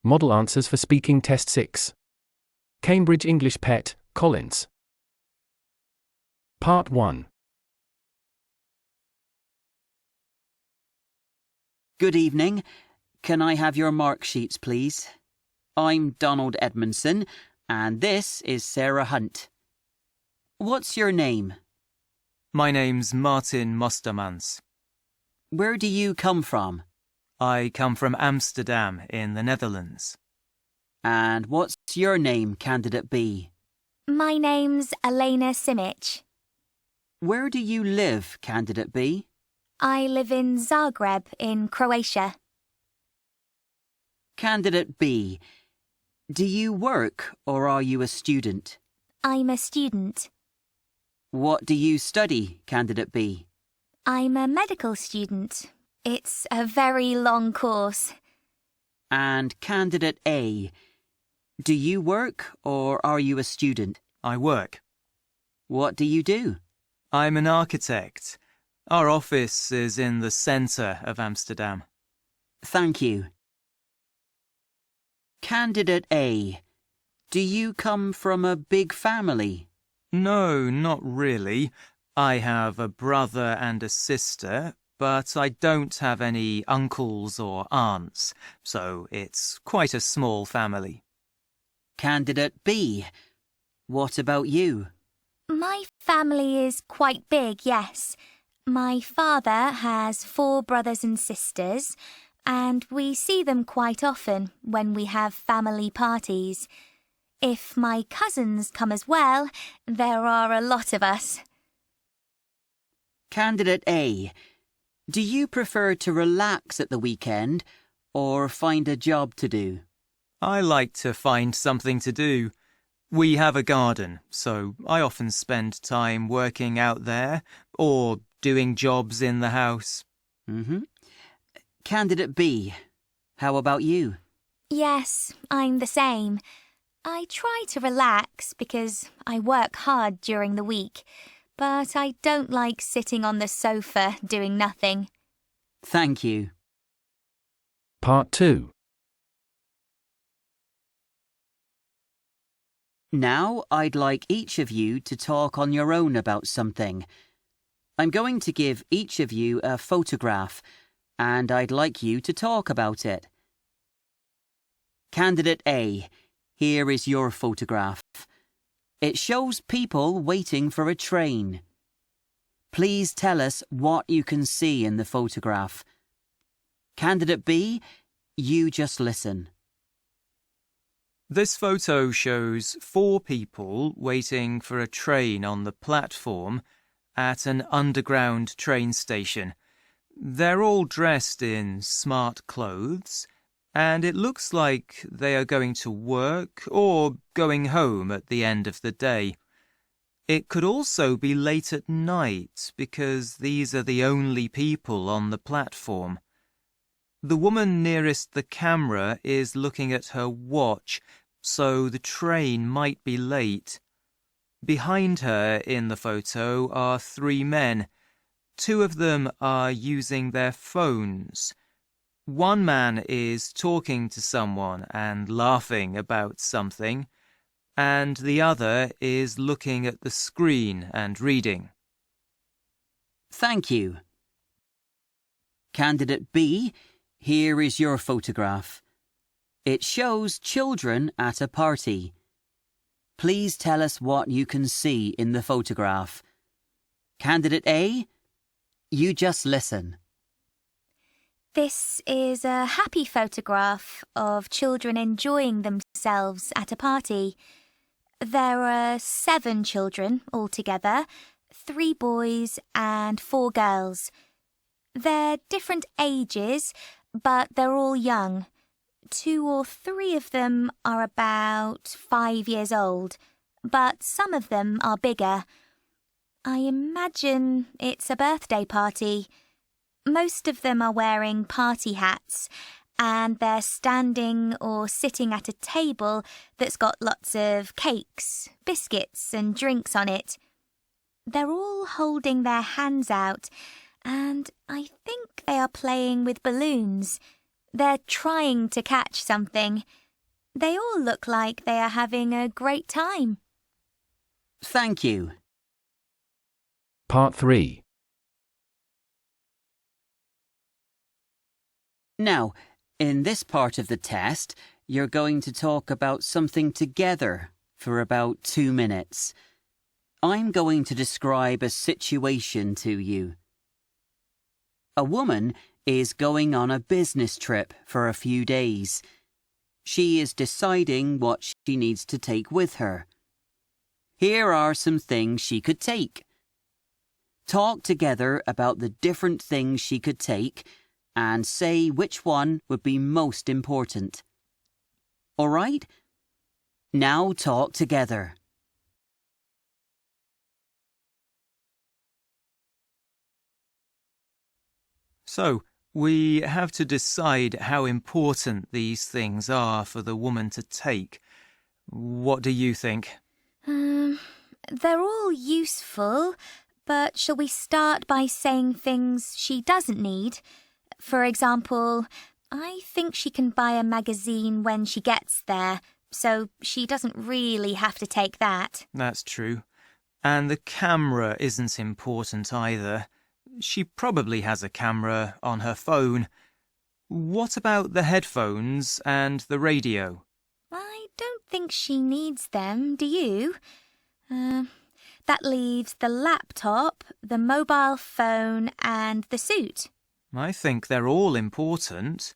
Model Answers for Speaking Test 6. Cambridge English Pet, Collins. Part 1. Good evening. Can I have your mark sheets, please? I'm Donald Edmondson, and this is Sarah Hunt. What's your name? My name's Martin Mostermans. Where do you come from? I come from Amsterdam in the Netherlands. And what's your name, Candidate B? My name's Elena Simic. Where do you live, Candidate B? I live in Zagreb in Croatia. Candidate B, do you work or are you a student? I'm a student. What do you study, Candidate B? I'm a medical student. It's a very long course. And Candidate A, do you work or are you a student? I work. What do you do? I'm an architect. Our office is in the centre of Amsterdam. Thank you. Candidate A, do you come from a big family? No, not really. I have a brother and a sister, but I don't have any uncles or aunts, so it's quite a small family. Candidate B, what about you? My family is quite big, yes. My father has 4 brothers and sisters, and we see them quite often when we have family parties. If my cousins come as well, there are a lot of us. Candidate A, do you prefer to relax at the weekend or find a job to do? I like to find something to do. We have a garden, so I often spend time working out there or doing jobs in the house. Candidate B, how about you? Yes, I'm the same. I try to relax because I work hard during the week, but I don't like sitting on the sofa doing nothing. Thank you. Part 2. Now I'd like each of you to talk on your own about something. I'm going to give each of you a photograph, and I'd like you to talk about it. Candidate A, here is your photograph. It shows people waiting for a train. Please tell us what you can see in the photograph. Candidate B, you just listen. This photo shows 4 people waiting for a train on the platform at an underground train station. They're all dressed in smart clothes, and it looks like they are going to work or going home at the end of the day. It could also be late at night because these are the only people on the platform. The woman nearest the camera is looking at her watch, so the train might be late. Behind her in the photo are 3 men. 2 of them are using their phones. One man is talking to someone and laughing about something, and the other is looking at the screen and reading. Thank you. Candidate B, here is your photograph. It shows children at a party. Please tell us what you can see in the photograph. Candidate A, you just listen. This is a happy photograph of children enjoying themselves at a party. There are 7 children altogether, 3 boys and 4 girls. They're different ages, but they're all young. 2 or 3 of them are about 5 years old, but some of them are bigger. I imagine it's a birthday party. Most of them are wearing party hats, and they're standing or sitting at a table that's got lots of cakes, biscuits and drinks on it. They're all holding their hands out, and I think they are playing with balloons. They're trying to catch something. They all look like they are having a great time. Thank you. Part 3. Now, in this part of the test, you're going to talk about something together for about 2 minutes. I'm going to describe a situation to you. A woman is going on a business trip for a few days. She is deciding what she needs to take with her. Here are some things she could take. Talk together about the different things she could take and say which one would be most important. All right? Now talk together. So, we have to decide how important these things are for the woman to take. What do you think? They're all useful, but shall we start by saying things she doesn't need? For example, I think she can buy a magazine when she gets there, so she doesn't really have to take that. That's true. And the camera isn't important either. She probably has a camera on her phone. What about the headphones and the radio? I don't think she needs them, do you? That leaves the laptop, the mobile phone, and the suit. I think they're all important.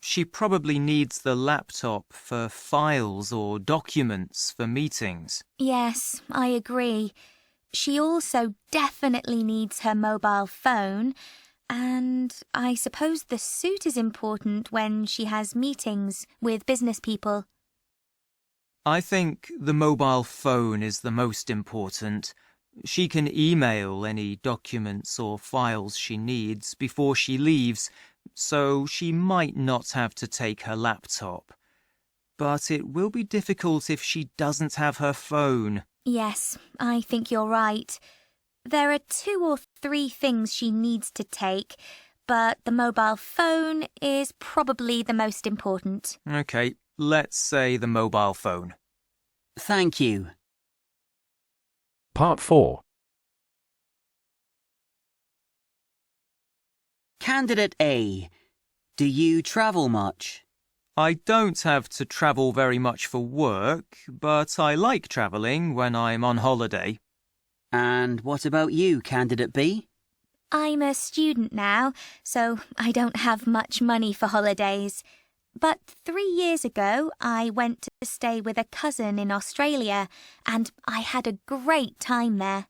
She probably needs the laptop for files or documents for meetings. Yes, I agree. She also definitely needs her mobile phone, and I suppose the suit is important when she has meetings with business people. I think the mobile phone is the most important. She can email any documents or files she needs before she leaves, so she might not have to take her laptop. But it will be difficult if she doesn't have her phone. Yes, I think you're right. There are 2 or 3 things she needs to take, but the mobile phone is probably the most important. Okay, let's say the mobile phone. Thank you. Part 4. Candidate A. Do you travel much? I don't have to travel very much for work, but I like travelling when I'm on holiday. And what about you, Candidate B? I'm a student now, so I don't have much money for holidays. But 3 years ago, I went to stay with a cousin in Australia, and I had a great time there.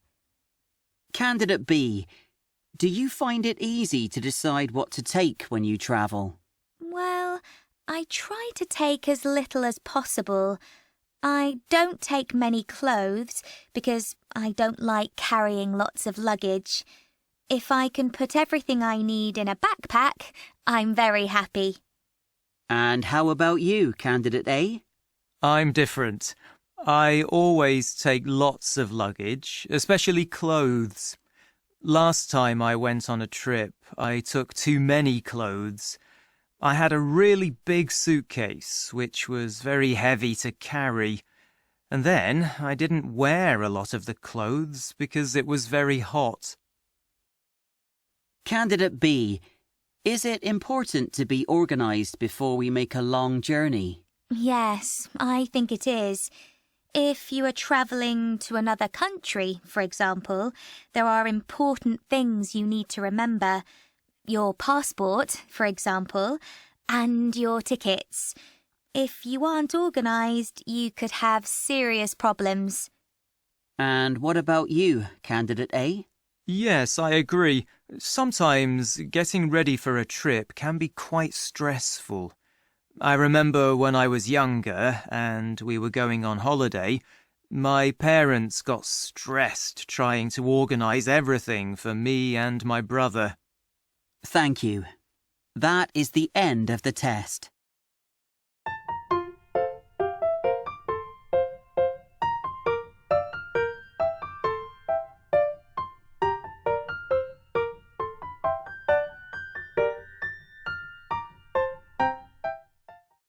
Candidate B. Do you find it easy to decide what to take when you travel? Well, I try to take as little as possible. I don't take many clothes because I don't like carrying lots of luggage. If I can put everything I need in a backpack, I'm very happy. And how about you, Candidate A? I'm different. I always take lots of luggage, especially clothes. Last time I went on a trip, I took too many clothes. I had a really big suitcase, which was very heavy to carry. And then I didn't wear a lot of the clothes because it was very hot. Candidate B. Is it important to be organised before we make a long journey? Yes, I think it is. If you are travelling to another country, for example, there are important things you need to remember. Your passport, for example, and your tickets. If you aren't organised, you could have serious problems. And what about you, Candidate A? Yes, I agree. Sometimes getting ready for a trip can be quite stressful. I remember when I was younger and we were going on holiday, my parents got stressed trying to organise everything for me and my brother. Thank you. That is the end of the test.